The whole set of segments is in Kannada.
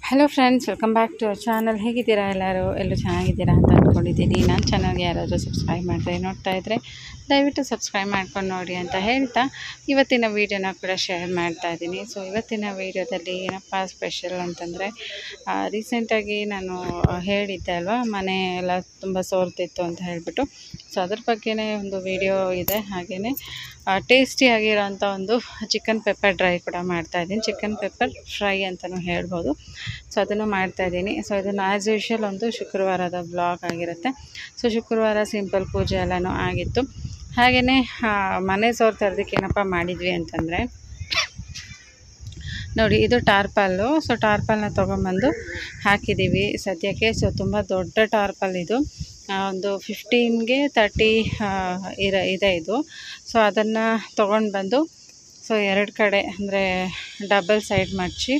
Hello friends, welcome back to our channel. ಹೇಗಿದ್ದೀರಾ ಎಲ್ಲರೂ ಚೆನ್ನಾಗಿದ್ದೀರಾ ಅಂತ ಅಂದ್ಕೊಂಡಿದ್ದೀನಿ. ನನ್ನ ಚಾನಲ್ಗೆ ಯಾರಾದರೂ ಸಬ್ಸ್ಕ್ರೈಬ್ ಮಾಡಿದ್ರೆ ನೋಡ್ತಾ ಇದ್ದರೆ ದಯವಿಟ್ಟು ಸಬ್ಸ್ಕ್ರೈಬ್ ಮಾಡ್ಕೊಂಡು ನೋಡಿ ಅಂತ ಹೇಳ್ತಾ ಇವತ್ತಿನ ವೀಡಿಯೋನ ಕೂಡ ಶೇರ್ ಮಾಡ್ತಾ ಇದ್ದೀನಿ. ಸೊ ಇವತ್ತಿನ ವೀಡಿಯೋದಲ್ಲಿ ಏನಪ್ಪ ಸ್ಪೆಷಲ್ ಅಂತಂದರೆ, ರೀಸೆಂಟಾಗಿ ನಾನು ಹೇಳಿದ್ದೆ ಅಲ್ವಾ, ಮನೆ ಎಲ್ಲ ತುಂಬ ಸೋರ್ತಿತ್ತು ಅಂತ ಹೇಳಿಬಿಟ್ಟು. ಸೊ ಅದ್ರ ಬಗ್ಗೆನೇ ಒಂದು ವಿಡಿಯೋ ಇದೆ. ಹಾಗೆಯೇ ಟೇಸ್ಟಿಯಾಗಿರೋಂಥ ಒಂದು ಚಿಕನ್ ಪೆಪ್ಪರ್ ಡ್ರೈ ಕೂಡ ಮಾಡ್ತಾಯಿದ್ದೀನಿ. ಚಿಕನ್ ಪೆಪ್ಪರ್ ಫ್ರೈ ಅಂತಲೂ ಹೇಳ್ಬೋದು. ಸೊ ಅದನ್ನು ಮಾಡ್ತಾಯಿದ್ದೀನಿ. ಸೊ ಇದನ್ನು ಆ್ಯಸ್ ಯೂಶ್ವಲ್ ಒಂದು ಶುಕ್ರವಾರದ ಬ್ಲಾಗ್ ಆಗಿರುತ್ತೆ. ಸೊ ಶುಕ್ರವಾರ ಸಿಂಪಲ್ ಪೂಜೆ ಎಲ್ಲನೂ ಆಗಿತ್ತು. ಹಾಗೆಯೇ ಮನೆ ಸೋರ್ತಾರದಕ್ಕೆ ಏನಪ್ಪ ಮಾಡಿದ್ವಿ ಅಂತಂದರೆ, ನೋಡಿ ಇದು ಟಾರ್ಪಲ್ಲು. ಸೊ ಟಾರ್ಪಲ್ನ ತೊಗೊಂಬಂದು ಹಾಕಿದ್ದೀವಿ ಸದ್ಯಕ್ಕೆ. ಸೊ ತುಂಬ ದೊಡ್ಡ ಟಾರ್ಪಲ್ ಇದು, ಒಂದು 15ಗೆ 30 ಇದೆ ಇದು. ಸೊ ಅದನ್ನು ತೊಗೊಂಡು ಬಂದು ಎರಡು ಕಡೆ ಅಂದರೆ ಡಬಲ್ ಸೈಡ್ ಮಡಚಿ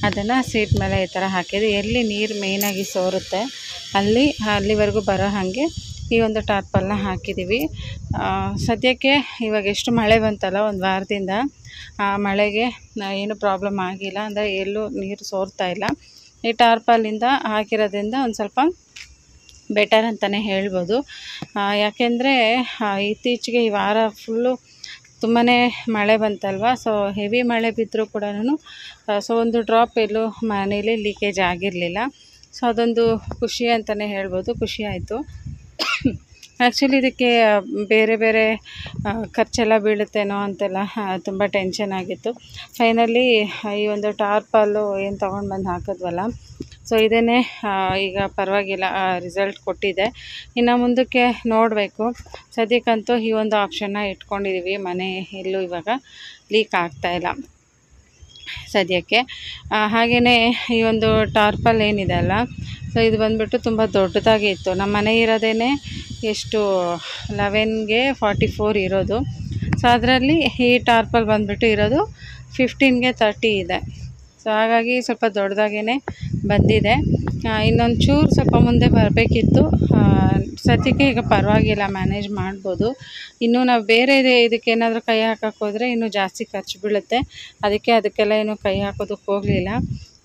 ಅದನ್ನು ಸೀಟ್ ಮೇಲೆ ಈ ಥರ ಹಾಕಿದ್ದು. ಎಲ್ಲಿ ನೀರು ಮೇಯ್ನಾಗಿ ಸೋರುತ್ತೆ ಅಲ್ಲಿವರೆಗೂ ಬರೋ ಹಾಗೆ ಈ ಒಂದು ಟಾರ್ಪಲ್ನ ಹಾಕಿದ್ದೀವಿ. ಸದ್ಯಕ್ಕೆ ಇವಾಗ ಎಷ್ಟು ಮಳೆ ಬಂತಲ್ಲ ಒಂದು ವಾರದಿಂದ, ಮಳೆಗೆ ಏನು ಪ್ರಾಬ್ಲಮ್ ಆಗಿಲ್ಲ, ಅಂದರೆ ಎಲ್ಲೂ ನೀರು ಸೋರ್ತಾ ಇಲ್ಲ. ಈ ಟಾರ್ಪಲ್ಲಿಂದ ಹಾಕಿರೋದ್ರಿಂದ ಒಂದು ಸ್ವಲ್ಪ ಬೆಟರ್ ಅಂತಲೇ ಹೇಳ್ಬೋದು. ಯಾಕೆಂದರೆ ಇತ್ತೀಚೆಗೆ ಈ ವಾರ ಫುಲ್ಲು ತುಂಬಾ ಮಳೆ ಬಂತಲ್ವ. ಸೊ ಹೆವಿ ಮಳೆ ಬಿದ್ದರೂ ಕೂಡ ಸೊ ಒಂದು ಡ್ರಾಪ್ ಎಲ್ಲೂ ಮನೇಲಿ ಲೀಕೇಜ್ ಆಗಿರಲಿಲ್ಲ. ಸೊ ಅದೊಂದು ಖುಷಿ ಅಂತಲೇ ಹೇಳ್ಬೋದು. ಖುಷಿ ಆಯಿತು. ಆ್ಯಕ್ಚುಲಿ ಇದಕ್ಕೆ ಬೇರೆ ಬೇರೆ ಖರ್ಚೆಲ್ಲ ಬೀಳುತ್ತೇನೋ ಅಂತೆಲ್ಲ ತುಂಬ ಟೆನ್ಷನ್ ಆಗಿತ್ತು. ಫೈನಲಿ ಈ ಒಂದು ಟಾರ್ಪಲ್ಲು ಏನು ತೊಗೊಂಡು ಬಂದು ಹಾಕಿದ್ವಲ್ಲ, ಸೊ ಇದೇ ಈಗ ಪರವಾಗಿಲ್ಲ, ರಿಸಲ್ಟ್ ಕೊಟ್ಟಿದೆ. ಇನ್ನು ಮುಂದಕ್ಕೆ ನೋಡಬೇಕು. ಸದ್ಯಕ್ಕಂತೂ ಈ ಒಂದು ಆಪ್ಷನ್ನ ಇಟ್ಕೊಂಡಿದ್ದೀವಿ. ಮನೆ ಎಲ್ಲೂ ಇವಾಗ ಲೀಕ್ ಆಗ್ತಾಯಿಲ್ಲ ಸದ್ಯಕ್ಕೆ. ಹಾಗೆಯೇ ಈ ಒಂದು ಟಾರ್ಪಲ್ ಏನಿದೆ ಅಲ್ಲ, ಸೊ ಇದು ಬಂದುಬಿಟ್ಟು ತುಂಬ ದೊಡ್ಡದಾಗಿ ಇತ್ತು. ನಮ್ಮ ಮನೆ ಇರೋದೇ ಎಷ್ಟು 11ಗೆ 44 ಇರೋದು. ಸೊ ಅದರಲ್ಲಿ ಈ ಟಾರ್ಪಲ್ ಬಂದುಬಿಟ್ಟು ಇರೋದು 15ಗೆ 30 ಇದೆ. ಸೊ ಹಾಗಾಗಿ ಸ್ವಲ್ಪ ದೊಡ್ಡದಾಗೇ ಬಂದಿದೆ. ಇನ್ನೊಂದು ಚೂರು ಸ್ವಲ್ಪ ಮುಂದೆ ಬರಬೇಕಿತ್ತು. ಸದ್ಯಕ್ಕೆ ಈಗ ಪರವಾಗಿಲ್ಲ, ಮ್ಯಾನೇಜ್ ಮಾಡ್ಬೋದು. ಇನ್ನೂ ನಾವು ಬೇರೆ ಇದಕ್ಕೇನಾದರೂ ಕೈ ಹಾಕೋಕ್ಕೆ ಹೋದರೆ ಇನ್ನೂ ಜಾಸ್ತಿ ಖರ್ಚು ಬೀಳುತ್ತೆ. ಅದಕ್ಕೆಲ್ಲ ಏನೂ ಕೈ ಹಾಕೋದಕ್ಕೆ ಹೋಗಲಿಲ್ಲ.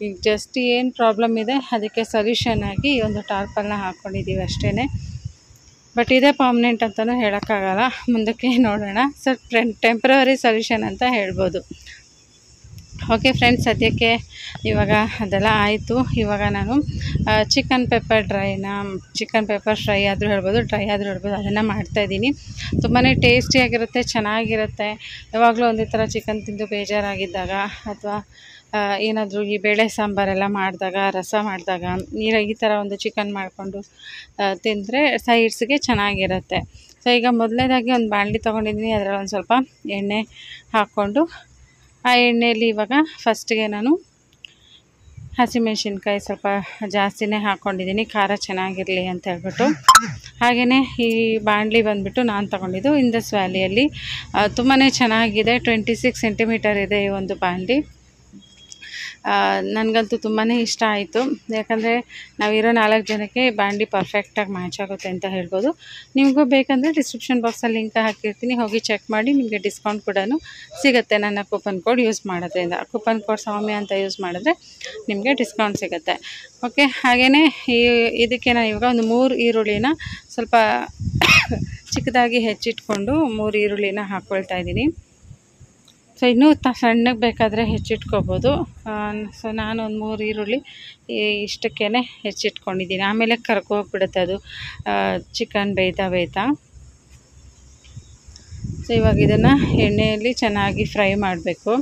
ಈಗ ಜಸ್ಟ್ ಏನು ಪ್ರಾಬ್ಲಮ್ ಇದೆ ಅದಕ್ಕೆ ಸೊಲ್ಯೂಷನ್ ಆಗಿ ಈ ಒಂದು ಟಾರ್ಪಲ್ನ ಹಾಕ್ಕೊಂಡಿದ್ದೀವಿ ಅಷ್ಟೇ. ಬಟ್ ಇದೇ ಪರ್ಮನೆಂಟ್ ಅಂತಲೂ ಹೇಳೋಕ್ಕಾಗಲ್ಲ, ಮುಂದಕ್ಕೆ ನೋಡೋಣ. ಸೊ ಟೆಂಪ್ರವರಿ ಸೊಲ್ಯೂಷನ್ ಅಂತ ಹೇಳ್ಬೋದು. ಓಕೆ ಫ್ರೆಂಡ್ಸ್, ಸದ್ಯಕ್ಕೆ ಇವಾಗ ಅದೆಲ್ಲ ಆಯಿತು. ಇವಾಗ ನಾನು ಚಿಕನ್ ಪೆಪ್ಪರ್ ಫ್ರೈ ಆದರೂ ಹೇಳ್ಬೋದು, ಡ್ರೈ ಆದರೂ ಹೇಳ್ಬೋದು, ಅದನ್ನು ಮಾಡ್ತಾಯಿದ್ದೀನಿ. ತುಂಬಾ ಟೇಸ್ಟಿಯಾಗಿರುತ್ತೆ, ಚೆನ್ನಾಗಿರುತ್ತೆ. ಯಾವಾಗಲೂ ಒಂದೇ ಥರ ಚಿಕನ್ ತಿಂದು ಬೇಜಾರಾಗಿದ್ದಾಗ, ಅಥವಾ ಏನಾದರೂ ಈ ಬೇಳೆ ಸಾಂಬಾರೆಲ್ಲ ಮಾಡಿದಾಗ, ರಸ ಮಾಡಿದಾಗ ಈ ಥರ ಒಂದು ಚಿಕನ್ ಮಾಡಿಕೊಂಡು ತಿಂದರೆ ಸೈಡ್ಸ್ಗೆ ಚೆನ್ನಾಗಿರುತ್ತೆ. ಸೊ ಈಗ ಮೊದಲನೇದಾಗಿ ಒಂದು ಬಾಣಲಿ ತೊಗೊಂಡಿದ್ದೀನಿ. ಅದರಲ್ಲಿ ಒಂದು ಸ್ವಲ್ಪ ಎಣ್ಣೆ ಹಾಕ್ಕೊಂಡು, ಆ ಎಣ್ಣೆಯಲ್ಲಿ ಇವಾಗ ಫಸ್ಟಿಗೆ ನಾನು ಹಸಿಮೆಣ್ಸಿನ್ಕಾಯಿ ಸ್ವಲ್ಪ ಜಾಸ್ತಿನೇ ಹಾಕ್ಕೊಂಡಿದ್ದೀನಿ, ಖಾರ ಚೆನ್ನಾಗಿರಲಿ ಅಂತ ಹೇಳ್ಬಿಟ್ಟು. ಹಾಗೆಯೇ ಈ ಬಾಣಲಿ ಬಂದುಬಿಟ್ಟು ನಾನು ತೊಗೊಂಡಿದ್ದು ಇಂಡಸ್ ವ್ಯಾಲಿಯಲ್ಲಿ. ತುಂಬಾ ಚೆನ್ನಾಗಿದೆ. 26 ಸೆಂಟಿಮೀಟರ್ ಇದೆ ಈ ಒಂದು ಬಾಣಲಿ. ನನಗಂತೂ ತುಂಬಾ ಇಷ್ಟ ಆಯಿತು. ಯಾಕಂದರೆ ನಾವಿರೋ 4 ಜನಕ್ಕೆ ಬಾಣಲಿ ಪರ್ಫೆಕ್ಟಾಗಿ ಮ್ಯಾಚ್ ಆಗುತ್ತೆ ಅಂತ ಹೇಳ್ಬೋದು. ನಿಮಗೂ ಬೇಕಂದರೆ ಡಿಸ್ಕ್ರಿಪ್ಷನ್ ಬಾಕ್ಸಲ್ಲಿ ಲಿಂಕ್ ಹಾಕಿರ್ತೀನಿ, ಹೋಗಿ ಚೆಕ್ ಮಾಡಿ. ನಿಮಗೆ ಡಿಸ್ಕೌಂಟ್ ಕೂಡ ಸಿಗುತ್ತೆ ನನ್ನ ಕೂಪನ್ ಕೋಡ್ ಯೂಸ್ ಮಾಡೋದ್ರಿಂದ. ಕೂಪನ್ ಕೋಡ್ ಸೌಮ್ಯ ಅಂತ ಯೂಸ್ ಮಾಡಿದ್ರೆ ನಿಮಗೆ ಡಿಸ್ಕೌಂಟ್ ಸಿಗುತ್ತೆ. ಓಕೆ, ಹಾಗೆಯೇ ಇದಕ್ಕೆ ನಾನು ಇವಾಗ ಒಂದು 3 ಈರುಳ್ಳಿನ ಸ್ವಲ್ಪ ಚಿಕ್ಕದಾಗಿ ಹೆಚ್ಚಿಟ್ಕೊಂಡು 3 ಈರುಳ್ಳಿನ ಹಾಕ್ಕೊಳ್ತಾ ಇದ್ದೀನಿ. ಸೊ ಇನ್ನೂ ಸಣ್ಣಗೆ ಬೇಕಾದರೆ ಹೆಚ್ಚಿಟ್ಕೋಬೋದು. ಸೊ ನಾನು ಒಂದು 3 ಈರುಳ್ಳಿ ಇಷ್ಟಕ್ಕೇ ಹೆಚ್ಚಿಟ್ಕೊಂಡಿದ್ದೀನಿ. ಆಮೇಲೆ ಕರ್ಕೋಗ್ಬಿಡುತ್ತೆ ಅದು ಚಿಕನ್ ಬೇಯ್ತಾ. ಸೊ ಇವಾಗ ಇದನ್ನು ಎಣ್ಣೆಯಲ್ಲಿ ಚೆನ್ನಾಗಿ ಫ್ರೈ ಮಾಡಬೇಕು.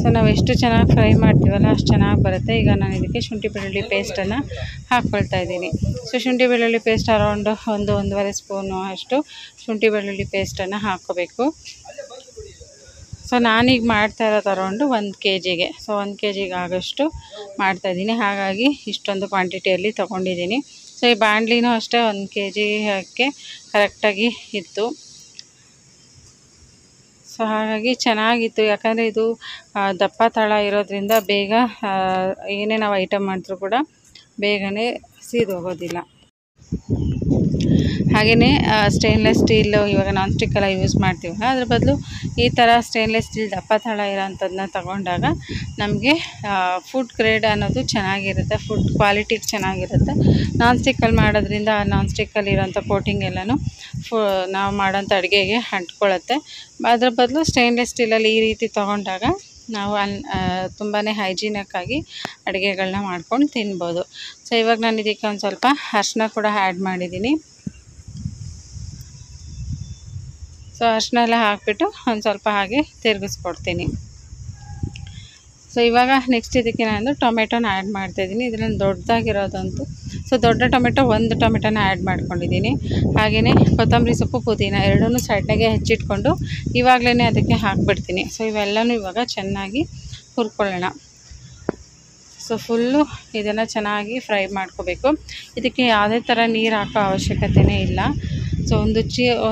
ಸೊ ನಾವು ಎಷ್ಟು ಚೆನ್ನಾಗಿ ಫ್ರೈ ಮಾಡ್ತೀವಲ್ಲ ಅಷ್ಟು ಚೆನ್ನಾಗಿ ಬರುತ್ತೆ. ಈಗ ನಾನು ಇದಕ್ಕೆ ಶುಂಠಿ ಬೆಳ್ಳುಳ್ಳಿ ಪೇಸ್ಟನ್ನು ಹಾಕ್ಕೊಳ್ತಾ ಇದ್ದೀನಿ. ಸೊ ಶುಂಠಿ ಬೆಳ್ಳುಳ್ಳಿ ಪೇಸ್ಟ್ ಅರೌಂಡ್ 1-1.5 ಸ್ಪೂನು ಅಷ್ಟು ಶುಂಠಿ ಬೆಳ್ಳುಳ್ಳಿ ಪೇಸ್ಟನ್ನು ಹಾಕ್ಕೋಬೇಕು. ಸೊ ನಾನೀಗ ಮಾಡ್ತಾ ಇರೋದು ಅರೌಂಡು 1 kgಗೆ. ಸೊ 1 kgಗೆ ಆಗೋಷ್ಟು ಮಾಡ್ತಾಯಿದ್ದೀನಿ. ಹಾಗಾಗಿ ಇಷ್ಟೊಂದು ಕ್ವಾಂಟಿಟಿಯಲ್ಲಿ ತೊಗೊಂಡಿದ್ದೀನಿ. ಸೊ ಈ ಬಾಣಲಿನೂ ಅಷ್ಟೇ 1 kgಕ್ಕೆ ಕರೆಕ್ಟಾಗಿ ಇತ್ತು. ಸೊ ಹಾಗಾಗಿ ಚೆನ್ನಾಗಿತ್ತು. ಯಾಕಂದರೆ ಇದು ದಪ್ಪ ತಳ ಇರೋದ್ರಿಂದ ಬೇಗ ಏನೇ ನಾವು ಐಟಮ್ ಮಾಡಿದ್ರೂ ಕೂಡ ಬೇಗನೆ ಸೀದೋಗೋದಿಲ್ಲ. ಹಾಗೆಯೇ ಸ್ಟೇನ್ಲೆಸ್ ಸ್ಟೀಲ್ ಇವಾಗ ನಾನ್ ಸ್ಟಿಕ್ ಎಲ್ಲ ಯೂಸ್ ಮಾಡ್ತೀವಲ್ಲ, ಅದ್ರ ಬದಲು ಈ ಥರ ಸ್ಟೇನ್ಲೆಸ್ ಸ್ಟೀಲ್ ದಪ್ಪ ತಳ ಇರೋಂಥದ್ದನ್ನ ತಗೊಂಡಾಗ ನಮಗೆ ಫುಡ್ ಗ್ರೇಡ್ ಅನ್ನೋದು ಚೆನ್ನಾಗಿರುತ್ತೆ, ಫುಡ್ ಕ್ವಾಲಿಟಿ ಚೆನ್ನಾಗಿರುತ್ತೆ. ನಾನ್ ಸ್ಟಿಕ್ಕಲ್ಲಿ ಮಾಡೋದ್ರಿಂದ ನಾನ್ ಸ್ಟಿಕ್ಕಲ್ಲಿ ಇರೋಂಥ ಕೋಟಿಂಗ್ ಎಲ್ಲನೂ ನಾವು ಮಾಡೋಂಥ ಅಡುಗೆಗೆ ಅಂಟ್ಕೊಳ್ಳುತ್ತೆ. ಅದರ ಬದಲು ಸ್ಟೇನ್ಲೆಸ್ ಸ್ಟೀಲಲ್ಲಿ ಈ ರೀತಿ ತೊಗೊಂಡಾಗ ನಾವು ತುಂಬಾ ಹೈಜೀನಿಕ್ಕಾಗಿ ಅಡುಗೆಗಳನ್ನ ಮಾಡ್ಕೊಂಡು ತಿನ್ಬೋದು. ಸೊ ಇವಾಗ ನಾನು ಇದಕ್ಕೆ ಒಂದು ಸ್ವಲ್ಪ ಅರಿಶಿನ ಕೂಡ ಆ್ಯಡ್ ಮಾಡಿದ್ದೀನಿ. ಸೊ ಅರಿಶಿನ ಎಲ್ಲ ಹಾಕಿಬಿಟ್ಟು ಒಂದು ಸ್ವಲ್ಪ ಹಾಗೆ ತಿರುಗಿಸ್ಕೊಡ್ತೀನಿ. ಸೊ ಇವಾಗ ನೆಕ್ಸ್ಟ್ ಇದಕ್ಕೆ ನಾನು ಟೊಮೆಟೊನ ಆ್ಯಡ್ ಮಾಡ್ತಾಯಿದ್ದೀನಿ. ಇದರಲ್ಲಿ ದೊಡ್ಡದಾಗಿರೋದಂತೂ ದೊಡ್ಡ ಟೊಮೆಟೊ, ಒಂದು ಟೊಮೆಟೊನ ಆ್ಯಡ್ ಮಾಡ್ಕೊಂಡಿದ್ದೀನಿ. ಹಾಗೆಯೇ ಕೊತ್ತಂಬರಿ ಸೊಪ್ಪು, ಪುದೀನ ಎರಡನ್ನೂ ಸೈಡ್ನಾಗೆ ಹೆಚ್ಚಿಟ್ಕೊಂಡು ಇವಾಗಲೇ ಅದಕ್ಕೆ ಹಾಕ್ಬಿಡ್ತೀನಿ. ಸೊ ಇವೆಲ್ಲನೂ ಇವಾಗ ಚೆನ್ನಾಗಿ ಹುರ್ಕೊಳ್ಳೋಣ. ಸೊ ಫುಲ್ಲು ಇದನ್ನು ಚೆನ್ನಾಗಿ ಫ್ರೈ ಮಾಡ್ಕೋಬೇಕು. ಇದಕ್ಕೆ ಯಾವುದೇ ಥರ ನೀರು ಹಾಕೋ ಅವಶ್ಯಕತೆಯೇ ಇಲ್ಲ. ಸೊ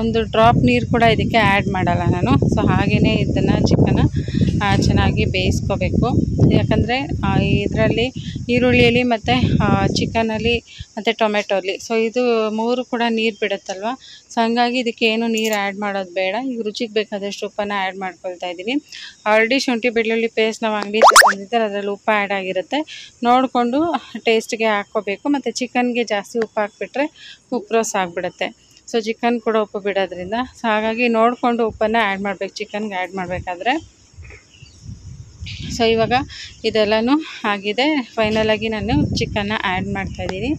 ಒಂದು ಡ್ರಾಪ್ ನೀರು ಕೂಡ ಇದಕ್ಕೆ ಆ್ಯಡ್ ಮಾಡಲ್ಲ ನಾನು. ಸೊ ಹಾಗೆಯೇ ಇದನ್ನು ಚಿಕನ್ನ ಚೆನ್ನಾಗಿ ಬೇಯಿಸ್ಕೋಬೇಕು. ಯಾಕಂದರೆ ಇದರಲ್ಲಿ ಈರುಳ್ಳಿಯಲ್ಲಿ ಮತ್ತು ಚಿಕನಲ್ಲಿ ಮತ್ತು ಟೊಮೆಟೊಲಿ ಸೊ ಇದು 3 ಕೂಡ ನೀರು ಬಿಡುತ್ತಲ್ವ. ಸೊ ಹಂಗಾಗಿ ಇದಕ್ಕೆ ಏನು ನೀರು ಆ್ಯಡ್ ಮಾಡೋದು ಬೇಡ. ಈಗ ರುಚಿಗೆ ಬೇಕಾದಷ್ಟು ಉಪ್ಪನ್ನು ಆ್ಯಡ್ ಮಾಡ್ಕೊಳ್ತಾ ಇದ್ದೀನಿ. ಆಲ್ರೆಡಿ ಶುಂಠಿ ಬೆಳ್ಳುಳ್ಳಿ ಪೇಸ್ಟ್ ನಾವು ಅಂಗಡಿಯಿಂದ ತಂದಿದ್ದರೆ ಅದರಲ್ಲಿ ಉಪ್ಪು ಆ್ಯಡ್ ಆಗಿರುತ್ತೆ. ನೋಡಿಕೊಂಡು ಟೇಸ್ಟ್ಗೆ ಹಾಕ್ಕೋಬೇಕು. ಮತ್ತು ಚಿಕನ್ಗೆ ಜಾಸ್ತಿ ಉಪ್ಪು ಹಾಕ್ಬಿಟ್ರೆ ಉಪ್ಪು ರೋಸ್ ಆಗಿಬಿಡುತ್ತೆ. ಸೊ ಚಿಕನ್ ಕೂಡ ಉಪ್ಪು ಬಿಡೋದ್ರಿಂದ ಸೊ ಹಾಗಾಗಿ ನೋಡಿಕೊಂಡು ಉಪ್ಪನ್ನು ಆ್ಯಡ್ ಮಾಡಬೇಕು ಚಿಕನ್ಗೆ ಆ್ಯಡ್ ಮಾಡಬೇಕಾದ್ರೆ. ಸೊ ಇವಾಗ ಇದೆಲ್ಲನೂ ಆಗಿದೆ. ಫೈನಲಾಗಿ ನಾನು ಚಿಕನ್ನ ಆ್ಯಡ್ ಮಾಡ್ತಾಯಿದ್ದೀನಿ.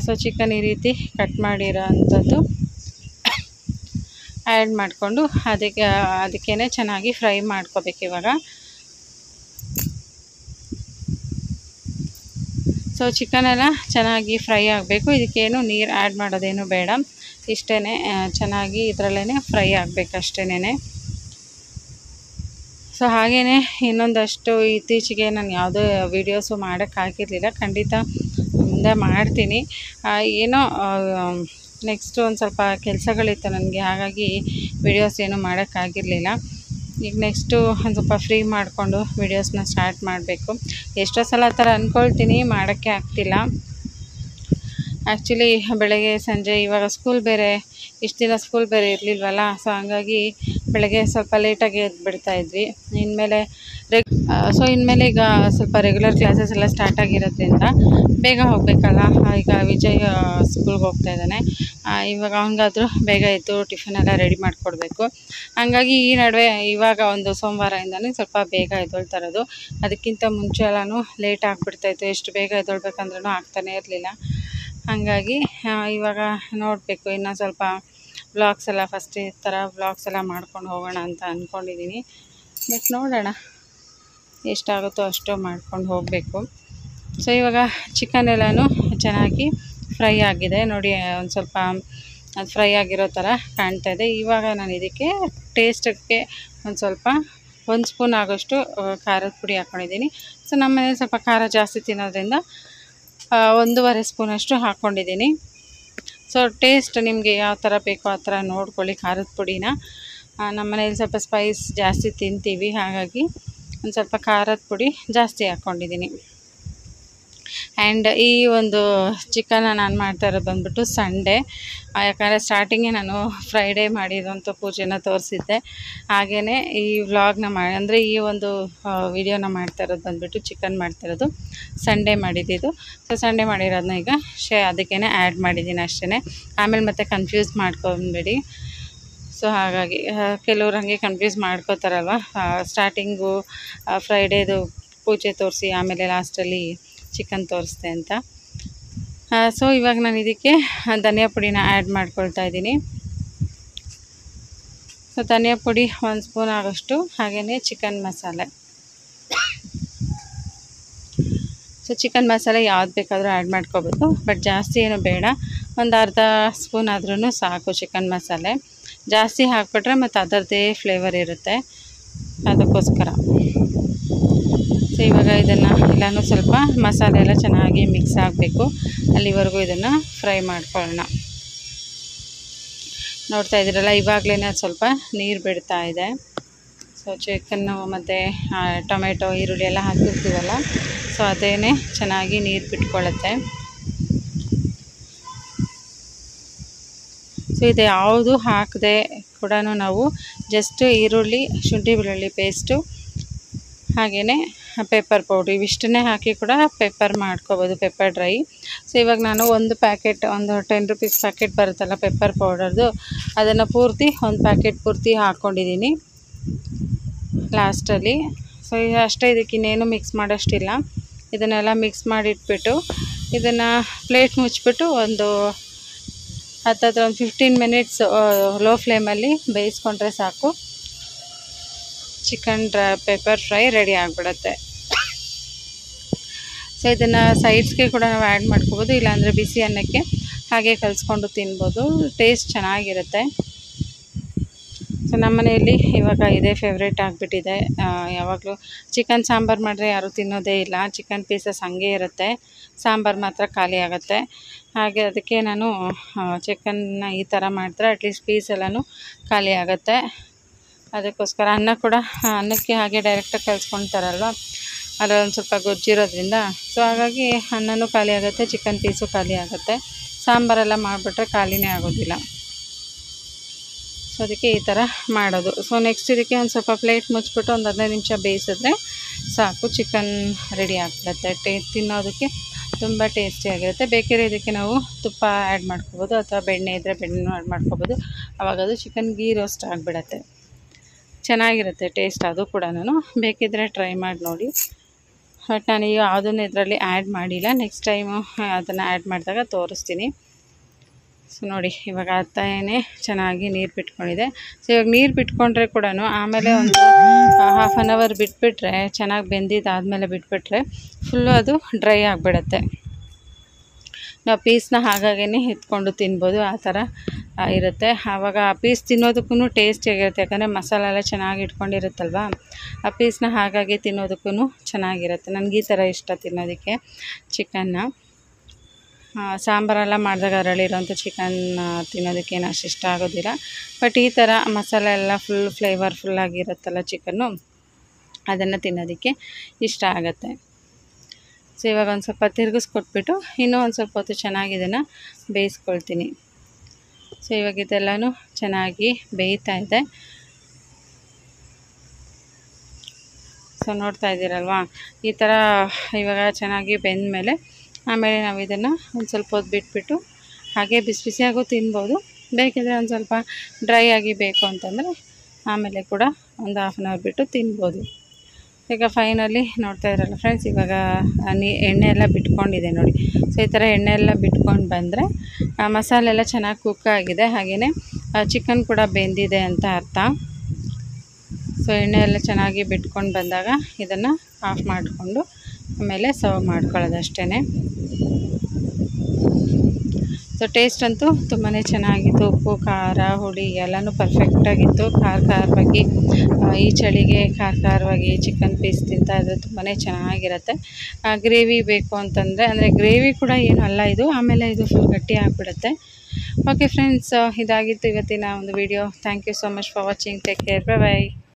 ಸೊ ಚಿಕನ್ ಈ ರೀತಿ ಕಟ್ ಮಾಡಿರೋ ಅಂಥದ್ದು ಆ್ಯಡ್ ಮಾಡಿಕೊಂಡು ಅದಕ್ಕೇ ಚೆನ್ನಾಗಿ ಫ್ರೈ ಮಾಡ್ಕೋಬೇಕು ಇವಾಗ. ಸೊ ಚಿಕನೆಲ್ಲ ಚೆನ್ನಾಗಿ ಫ್ರೈ ಆಗಬೇಕು. ಇದಕ್ಕೇನು ನೀರು ಆ್ಯಡ್ ಮಾಡೋದೇನು ಬೇಡ, ಇಷ್ಟೇ ಚೆನ್ನಾಗಿ ಇದರಲ್ಲೇ ಫ್ರೈ ಆಗಬೇಕು ಅಷ್ಟೇನೆ. ಸೊ ಹಾಗೆಯೇ ಇನ್ನೊಂದಷ್ಟು ಇತ್ತೀಚೆಗೆ ನಾನು ಯಾವುದೇ ವೀಡಿಯೋಸು ಮಾಡೋಕ್ಕಾಗಿರಲಿಲ್ಲ, ಖಂಡಿತ ಮುಂದೆ ಮಾಡ್ತೀನಿ. ಏನೋ ನೆಕ್ಸ್ಟು ಒಂದು ಸ್ವಲ್ಪ ಕೆಲಸಗಳಿತ್ತು ನನಗೆ, ಹಾಗಾಗಿ ವೀಡಿಯೋಸ್ ಏನೂ ಮಾಡೋಕ್ಕಾಗಿರಲಿಲ್ಲ. ಈಗ ನೆಕ್ಸ್ಟು ಒಂದು ಸ್ವಲ್ಪ ಫ್ರೀ ಮಾಡಿಕೊಂಡು ವೀಡಿಯೋಸ್ನ ಸ್ಟಾರ್ಟ್ ಮಾಡಬೇಕು. ಎಷ್ಟೋ ಸಲ ಆ ಥರ ಅಂದ್ಕೊಳ್ತೀನಿ, ಮಾಡೋಕ್ಕೆ ಆಗ್ತಿಲ್ಲ. ಆ್ಯಕ್ಚುಲಿ ಬೆಳಗ್ಗೆ ಸಂಜೆ ಇವಾಗ ಸ್ಕೂಲ್ ಬೇರೆ, ಇಷ್ಟು ದಿನ ಸ್ಕೂಲ್ ಬೇರೆ ಇರಲಿಲ್ವಲ್ಲ. ಸೊ ಹಂಗಾಗಿ ಬೆಳಗ್ಗೆ ಸ್ವಲ್ಪ ಲೇಟಾಗಿ ಎದ್ಬಿಡ್ತಾಯಿದ್ವಿ. ಇನ್ಮೇಲೆ ಈಗ ಸ್ವಲ್ಪ ರೆಗ್ಯುಲರ್ ಕ್ಲಾಸಸ್ ಎಲ್ಲ ಸ್ಟಾರ್ಟ್ ಆಗಿರೋದ್ರಿಂದ ಬೇಗ ಹೋಗಬೇಕಲ್ಲ. ಈಗ ವಿಜಯ್ ಸ್ಕೂಲ್ಗೆ ಹೋಗ್ತಾ ಇದ್ದಾನೆ. ಇವಾಗ ಅವನಿಗಾದರೂ ಬೇಗ ಎದ್ದು ಟಿಫಿನೆಲ್ಲ ರೆಡಿ ಮಾಡಿಕೊಡ್ಬೇಕು. ಹಂಗಾಗಿ ಈ ನಡುವೆ ಇವಾಗ ಒಂದು ಸೋಮವಾರದಿಂದನೇ ಸ್ವಲ್ಪ ಬೇಗ ಎದ್ದೊಳ್ತಾ ಇರೋದು. ಅದಕ್ಕಿಂತ ಮುಂಚೆ ಎಲ್ಲನೂ ಲೇಟ್ ಆಗಿಬಿಡ್ತಾಯಿತ್ತು. ಎಷ್ಟು ಬೇಗ ಎದ್ದೊಳ್ಬೇಕಂದ್ರೂ ಆಗ್ತಾನೇ ಇರಲಿಲ್ಲ. ಹಾಗಾಗಿ ಇವಾಗ ನೋಡಬೇಕು, ಇನ್ನೂ ಸ್ವಲ್ಪ ವ್ಲಾಗ್ಸ್ ಎಲ್ಲ ಫಸ್ಟ್ ಈ ಥರ ವ್ಲಾಗ್ಸ್ ಎಲ್ಲ ಮಾಡ್ಕೊಂಡು ಹೋಗೋಣ ಅಂತ ಅಂದ್ಕೊಂಡಿದ್ದೀನಿ. ಬಟ್ ನೋಡೋಣ ಎಷ್ಟಾಗುತ್ತೋ ಅಷ್ಟು ಮಾಡ್ಕೊಂಡು ಹೋಗಬೇಕು. ಸೊ ಇವಾಗ ಚಿಕನ್ ಎಲ್ಲನೂ ಚೆನ್ನಾಗಿ ಫ್ರೈ ಆಗಿದೆ ನೋಡಿ, ಒಂದು ಸ್ವಲ್ಪ ಅದು ಫ್ರೈ ಆಗಿರೋ ಥರ ಕಾಣ್ತಾ ಇದೆ. ಇವಾಗ ನಾನು ಇದಕ್ಕೆ ಟೇಸ್ಟಕ್ಕೆ ಒಂದು ಸ್ಪೂನ್ ಆಗೋಷ್ಟು ಖಾರದ ಪುಡಿ ಹಾಕ್ಕೊಂಡಿದ್ದೀನಿ. ಸೊ ನಮ್ಮ ಮನೇಲಿ ಸ್ವಲ್ಪ ಖಾರ ಜಾಸ್ತಿ ತಿನ್ನೋದ್ರಿಂದ 1.5 ಸ್ಪೂನಷ್ಟು ಹಾಕ್ಕೊಂಡಿದ್ದೀನಿ. ಸೊ ಟೇಸ್ಟ್ ನಿಮಗೆ ಯಾವ ಥರ ಬೇಕೋ ಆ ಥರ ನೋಡ್ಕೊಳ್ಳಿ ಖಾರದ ಪುಡಿನ. ನಮ್ಮ ಮನೇಲಿ ಸ್ವಲ್ಪ ಸ್ಪೈಸ್ ಜಾಸ್ತಿ ತಿಂತೀವಿ, ಹಾಗಾಗಿ ಒಂದು ಸ್ವಲ್ಪ ಖಾರದ ಪುಡಿ ಜಾಸ್ತಿ ಹಾಕ್ಕೊಂಡಿದ್ದೀನಿ. ಆ್ಯಂಡ್ ಈ ಒಂದು ಚಿಕನ್ನ ನಾನು ಮಾಡ್ತಾ ಇರೋದು ಬಂದ್ಬಿಟ್ಟು ಸಂಡೇ. ಯಾಕಂದರೆ ಸ್ಟಾರ್ಟಿಂಗೇ ನಾನು ಫ್ರೈಡೇ ಮಾಡಿರೋಂಥ ಪೂಜೆನ ತೋರಿಸಿದ್ದೆ. ಹಾಗೆಯೇ ಈ ವ್ಲಾಗ್ನ ಅಂದರೆ ಈ ಒಂದು ವಿಡಿಯೋನ ಮಾಡ್ತಾ ಇರೋದು ಬಂದ್ಬಿಟ್ಟು ಚಿಕನ್ ಮಾಡ್ತಾ ಇರೋದು ಸಂಡೇ ಮಾಡಿದ್ದು. ಸೊ ಸಂಡೇ ಮಾಡಿರೋದನ್ನ ಈಗ ಅದಕ್ಕೇ ಆ್ಯಡ್ ಮಾಡಿದ್ದೀನಿ ಅಷ್ಟೇ. ಆಮೇಲೆ ಮತ್ತೆ ಕನ್ಫ್ಯೂಸ್ ಮಾಡ್ಕೊಂಬೇಡಿ. ಸೊ ಹಾಗಾಗಿ ಕೆಲವ್ರು ಹಾಗೆ ಕನ್ಫ್ಯೂಸ್ ಮಾಡ್ಕೋತಾರಲ್ವ, ಸ್ಟಾರ್ಟಿಂಗು ಫ್ರೈಡೇದು ಪೂಜೆ ತೋರಿಸಿ ಆಮೇಲೆ ಲಾಸ್ಟಲ್ಲಿ ಚಿಕನ್ ತೋರಿಸ್ದೆ ಅಂತ. ಸೊ ಇವಾಗ ನಾನು ಇದಕ್ಕೆ ಧನಿಯಾ ಪುಡಿನ ಆ್ಯಡ್ ಮಾಡ್ಕೊಳ್ತಾ ಇದ್ದೀನಿ. ಸೊ ಧನಿಯಾ ಪುಡಿ 1 ಸ್ಪೂನ್ ಆಗೋಷ್ಟು, ಹಾಗೆಯೇ ಚಿಕನ್ ಮಸಾಲೆ. ಸೊ ಚಿಕನ್ ಮಸಾಲೆ ಯಾವ್ದು ಬೇಕಾದರೂ ಆ್ಯಡ್ ಮಾಡ್ಕೋಬೋದು, ಬಟ್ ಜಾಸ್ತಿ ಏನು ಬೇಡ. ಒಂದು ಅರ್ಧ ಸ್ಪೂನ್ ಆದ್ರೂ ಸಾಕು ಚಿಕನ್ ಮಸಾಲೆ. ಜಾಸ್ತಿ ಹಾಕ್ಬಿಟ್ರೆ ಮತ್ತು ಅದರದ್ದೇ ಫ್ಲೇವರ್ ಇರುತ್ತೆ, ಅದಕ್ಕೋಸ್ಕರ. ಸೊ ಇವಾಗ ಇದನ್ನು ಎಲ್ಲನೂ ಸ್ವಲ್ಪ ಮಸಾಲೆ ಎಲ್ಲ ಚೆನ್ನಾಗಿ ಮಿಕ್ಸ್ ಆಗಬೇಕು, ಅಲ್ಲಿವರೆಗೂ ಇದನ್ನು ಫ್ರೈ ಮಾಡ್ಕೊಳ್ಳೋಣ. ನೋಡ್ತಾ ಇದ್ದೀರಲ್ಲ, ಇವಾಗಲೇ ಸ್ವಲ್ಪ ನೀರು ಬಿಡ್ತಾ ಇದೆ. ಸೊ ಚಿಕನ್ನು ಮತ್ತು ಟೊಮೆಟೊ ಈರುಳ್ಳಿ ಎಲ್ಲ ಹಾಕಿರ್ತೀವಲ್ಲ, ಸೊ ಅದೇ ಚೆನ್ನಾಗಿ ನೀರು ಬಿಟ್ಕೊಳ್ಳುತ್ತೆ. ಸೊ ಇದು ಯಾವುದು ಹಾಕದೆ ಕೂಡ ನಾವು ಜಸ್ಟ್ ಈರುಳ್ಳಿ, ಶುಂಠಿ ಬೆಳ್ಳುಳ್ಳಿ ಪೇಸ್ಟು, ಹಾಗೆಯೇ ಪೆಪ್ಪರ್ ಪೌಡ್ರ್ ಇವಿಷ್ಟನ್ನೇ ಹಾಕಿ ಕೂಡ ಪೆಪ್ಪರ್ ಮಾಡ್ಕೋಬೋದು, ಪೆಪ್ಪರ್ ಡ್ರೈ. ಸೊ ಇವಾಗ ನಾನು ಒಂದು ಪ್ಯಾಕೆಟ್, ಒಂದು 10 ರೂಪೀಸ್ ಪ್ಯಾಕೆಟ್ ಬರುತ್ತಲ್ಲ ಪೆಪ್ಪರ್ ಪೌಡರ್ದು, ಅದನ್ನು ಪೂರ್ತಿ ಒಂದು ಪ್ಯಾಕೆಟ್ ಪೂರ್ತಿ ಹಾಕ್ಕೊಂಡಿದ್ದೀನಿ ಲಾಸ್ಟಲ್ಲಿ. ಸೊ ಅಷ್ಟೇ, ಇದಕ್ಕೆ ಇನ್ನೇನು ಮಿಕ್ಸ್ ಮಾಡೋಷ್ಟಿಲ್ಲ. ಇದನ್ನೆಲ್ಲ ಮಿಕ್ಸ್ ಮಾಡಿಟ್ಬಿಟ್ಟು ಇದನ್ನು ಪ್ಲೇಟ್ ಮುಚ್ಚಿಬಿಟ್ಟು ಒಂದು 15 ಮಿನಿಟ್ಸ್ ಲೋ ಫ್ಲೇಮಲ್ಲಿ ಬೇಯಿಸ್ಕೊಂಡ್ರೆ ಸಾಕು. ಚಿಕನ್ ಪೆಪ್ಪರ್ ಫ್ರೈ ರೆಡಿ ಆಗಿಬಿಡುತ್ತೆ. ಸೊ ಇದನ್ನು ಸೈಡ್ಸ್ಗೆ ಕೂಡ ನಾವು ಆ್ಯಡ್ ಮಾಡ್ಕೋಬೋದು, ಇಲ್ಲಾಂದರೆ ಬಿಸಿ ಅನ್ನಕ್ಕೆ ಹಾಗೆ ಕಲಿಸ್ಕೊಂಡು ತಿನ್ಬೋದು, ಟೇಸ್ಟ್ ಚೆನ್ನಾಗಿರುತ್ತೆ. ಸೊ ನಮ್ಮ ಮನೆಯಲ್ಲಿ ಇವಾಗ ಇದೇ ಫೇವ್ರೇಟ್ ಆಗಿಬಿಟ್ಟಿದೆ. ಯಾವಾಗಲೂ ಚಿಕನ್ ಸಾಂಬಾರು ಮಾಡಿದ್ರೆ ಯಾರೂ ತಿನ್ನೋದೇ ಇಲ್ಲ, ಚಿಕನ್ ಪೀಸಸ್ ಹಾಗೆ ಇರುತ್ತೆ, ಸಾಂಬಾರು ಮಾತ್ರ ಖಾಲಿ ಆಗುತ್ತೆ. ಹಾಗೆ ಅದಕ್ಕೆ ನಾನು ಚಿಕನ್ನ ಈ ಥರ ಮಾಡಿದ್ರೆ ಅಟ್ಲೀಸ್ಟ್ ಪೀಸ್ ಎಲ್ಲನೂ ಖಾಲಿ ಆಗುತ್ತೆ. ಅದಕ್ಕೋಸ್ಕರ ಅನ್ನ ಕೂಡ ಅನ್ನಕ್ಕೆ ಹಾಗೆ ಡೈರೆಕ್ಟಾಗಿ ಕಲಿಸ್ಕೊಳ್ತಾರಲ್ವ, ಅದರೊಂದು ಸ್ವಲ್ಪ ಗೊಜ್ಜಿರೋದ್ರಿಂದ ಸೊ ಹಾಗಾಗಿ ಅನ್ನನೂ ಖಾಲಿ ಆಗುತ್ತೆ, ಚಿಕನ್ ಪೀಸು ಖಾಲಿ ಆಗುತ್ತೆ. ಸಾಂಬಾರೆಲ್ಲ ಮಾಡಿಬಿಟ್ರೆ ಖಾಲಿನೇ ಆಗೋದಿಲ್ಲ. ಸೊ ಅದಕ್ಕೆ ಈ ಥರ ಮಾಡೋದು. ಸೊ ನೆಕ್ಸ್ಟ್ ಇದಕ್ಕೆ ಒಂದು ಸ್ವಲ್ಪ ಪ್ಲೇಟ್ ಮುಚ್ಚಿಬಿಟ್ಟು ಒಂದು 15 ನಿಮಿಷ ಬೇಯಿಸಿದ್ರೆ ಸಾಕು, ಚಿಕನ್ ರೆಡಿ ಆಗಿಬಿಡುತ್ತೆ. ತಿನ್ನೋದಕ್ಕೆ ತುಂಬ ಟೇಸ್ಟಿಯಾಗಿರುತ್ತೆ. ಬೇಕಿದ್ರೆ ಇದಕ್ಕೆ ನಾವು ತುಪ್ಪ ಆ್ಯಡ್ ಮಾಡ್ಕೋಬೋದು, ಅಥವಾ ಬೆಣ್ಣೆ ಇದ್ದರೆ ಬೆಣ್ಣೆನೂ ಆ್ಯಡ್ ಮಾಡ್ಕೋಬೋದು. ಆವಾಗ ಅದು ಚಿಕನ್ ಗೀ ರೋಸ್ಟ್ ಆಗಿಬಿಡತ್ತೆ, ಚೆನ್ನಾಗಿರುತ್ತೆ ಟೇಸ್ಟ್. ಅದು ಕೂಡ ನಾನು ಬೇಕಿದ್ದರೆ ಟ್ರೈ ಮಾಡಿ ನೋಡಿ. ಬಟ್ ನಾನು ಯಾವುದನ್ನು ಇದರಲ್ಲಿ ಆ್ಯಡ್ ಮಾಡಿಲ್ಲ, ನೆಕ್ಸ್ಟ್ ಟೈಮು ಅದನ್ನು ಆ್ಯಡ್ ಮಾಡಿದಾಗ ತೋರಿಸ್ತೀನಿ. ಸೊ ನೋಡಿ, ಇವಾಗ ಅತ್ತಾಯೇ ಚೆನ್ನಾಗಿ ನೀರು ಬಿಟ್ಕೊಂಡಿದೆ. ಸೊ ಇವಾಗ ನೀರು ಬಿಟ್ಕೊಂಡ್ರೆ ಕೂಡ ಆಮೇಲೆ ಒಂದು ಹಾಫ್ ಆನ್ ಅವರ್ ಬಿಟ್ಬಿಟ್ರೆ, ಚೆನ್ನಾಗಿ ಬೆಂದಿದ್ದಾದಮೇಲೆ ಬಿಟ್ಬಿಟ್ರೆ ಫುಲ್ಲು ಅದು ಡ್ರೈ ಆಗಿಬಿಡತ್ತೆ. ನಾವು ಪೀಸ್ನ ಹಾಗಾಗೇ ಎತ್ಕೊಂಡು ತಿನ್ಬೋದು, ಆ ಥರ ಇರುತ್ತೆ. ಆವಾಗ ಆ ಪೀಸ್ ತಿನ್ನೋದಕ್ಕೂ ಟೇಸ್ಟಿಯಾಗಿರುತ್ತೆ, ಯಾಕಂದರೆ ಮಸಾಲೆ ಎಲ್ಲ ಚೆನ್ನಾಗಿ ಇಟ್ಕೊಂಡಿರುತ್ತಲ್ವ, ಆ ಪೀಸ್ನ ಹಾಗಾಗಿ ತಿನ್ನೋದಕ್ಕೂ ಚೆನ್ನಾಗಿರುತ್ತೆ. ನನಗೆ ಈ ಥರ ಇಷ್ಟ ತಿನ್ನೋದಕ್ಕೆ ಚಿಕನ್ನ. ಸಾಂಬಾರೆಲ್ಲ ಮಾಡಿದಾಗ ಅದರಲ್ಲಿರೋಂಥ ಚಿಕನ್ ತಿನ್ನೋದಕ್ಕೇನು ಅಷ್ಟು ಇಷ್ಟ ಆಗೋದಿಲ್ಲ. ಬಟ್ ಈ ಥರ ಮಸಾಲೆ ಎಲ್ಲ ಫುಲ್ ಫ್ಲೇವರ್ಫುಲ್ಲಾಗಿರುತ್ತಲ್ಲ ಚಿಕನ್ನು, ಅದನ್ನು ತಿನ್ನೋದಕ್ಕೆ ಇಷ್ಟ ಆಗುತ್ತೆ. ಸೊ ಇವಾಗ ಒಂದು ಸ್ವಲ್ಪ ತಿರುಗಿಸ್ಕೊಟ್ಬಿಟ್ಟು ಇನ್ನೂ ಒಂದು ಸ್ವಲ್ಪ ಹೊತ್ತು ಚೆನ್ನಾಗಿ ಇದನ್ನು ಬೇಯಿಸ್ಕೊಳ್ತೀನಿ. ಸೊ ಇವಾಗ ಇದೆಲ್ಲನೂ ಚೆನ್ನಾಗಿ ಬೇಯ್ತಾ ಇದೆ. ಸೊ ನೋಡ್ತಾ ಇದ್ದೀರಲ್ವಾ, ಈ ಥರ ಇವಾಗ ಚೆನ್ನಾಗಿ ಬೆಂದಮೇಲೆ ಆಮೇಲೆ ನಾವು ಇದನ್ನು ಒಂದು ಸ್ವಲ್ಪ ಹೊತ್ತು ಬಿಟ್ಬಿಟ್ಟು ಹಾಗೆ ಬಿಸಿ ಬಿಸಿಯಾಗೂ ತಿನ್ಬೋದು. ಬೇಕಿದ್ರೆ ಒಂದು ಸ್ವಲ್ಪ ಡ್ರೈ ಆಗಿ ಬೇಕು ಅಂತಂದರೆ ಆಮೇಲೆ ಕೂಡ ಒಂದು ಹಾಫ್ ಆನ್ ಅವರ್ ಬಿಟ್ಟು ತಿನ್ಬೋದು. ಈಗ ಫೈನಲಿ ನೋಡ್ತಾ ಇದ್ರಲ್ಲ ಫ್ರೆಂಡ್ಸ್, ಇವಾಗ ಎಣ್ಣೆ ಎಲ್ಲ ಬಿಟ್ಕೊಂಡಿದೆ ನೋಡಿ. ಸೊ ಈ ಥರ ಎಣ್ಣೆ ಎಲ್ಲ ಬಿಟ್ಕೊಂಡು ಬಂದರೆ ಮಸಾಲೆ ಎಲ್ಲ ಚೆನ್ನಾಗಿ ಕುಕ್ ಆಗಿದೆ, ಹಾಗೆಯೇ ಚಿಕನ್ ಕೂಡ ಬೆಂದಿದೆ ಅಂತ ಅರ್ಥ. ಸೊ ಎಣ್ಣೆ ಎಲ್ಲ ಚೆನ್ನಾಗಿ ಬಿಟ್ಕೊಂಡು ಬಂದಾಗ ಇದನ್ನು ಆಫ್ ಮಾಡಿಕೊಂಡು ಆಮೇಲೆ ಸರ್ವ್ ಮಾಡ್ಕೊಳ್ಳೋದು ಅಷ್ಟೇ. ಸೊ ಟೇಸ್ಟ್ ಅಂತೂ ತುಂಬಾ ಚೆನ್ನಾಗಿತ್ತು. ಉಪ್ಪು, ಖಾರ, ಹುಳಿ ಎಲ್ಲನೂ ಪರ್ಫೆಕ್ಟಾಗಿತ್ತು. ಖಾರವಾಗಿ ಈ ಚಳಿಗೆ ಖಾರವಾಗಿ ಚಿಕನ್ ಪೀಸ್ ತಿಂತಾಯಿದ್ರೆ ತುಂಬಾ ಚೆನ್ನಾಗಿರುತ್ತೆ. ಗ್ರೇವಿ ಬೇಕು ಅಂತಂದರೆ, ಅಂದರೆ ಗ್ರೇವಿ ಕೂಡ ಏನು ಅಲ್ಲ ಇದು, ಆಮೇಲೆ ಇದು ಫುಲ್ ಗಟ್ಟಿ ಆಗಿಬಿಡುತ್ತೆ. ಓಕೆ ಫ್ರೆಂಡ್ಸ್, ಇದಾಗಿತ್ತು ಇವತ್ತಿನ ಒಂದು video. Thank you so much for watching. Take care, bye by.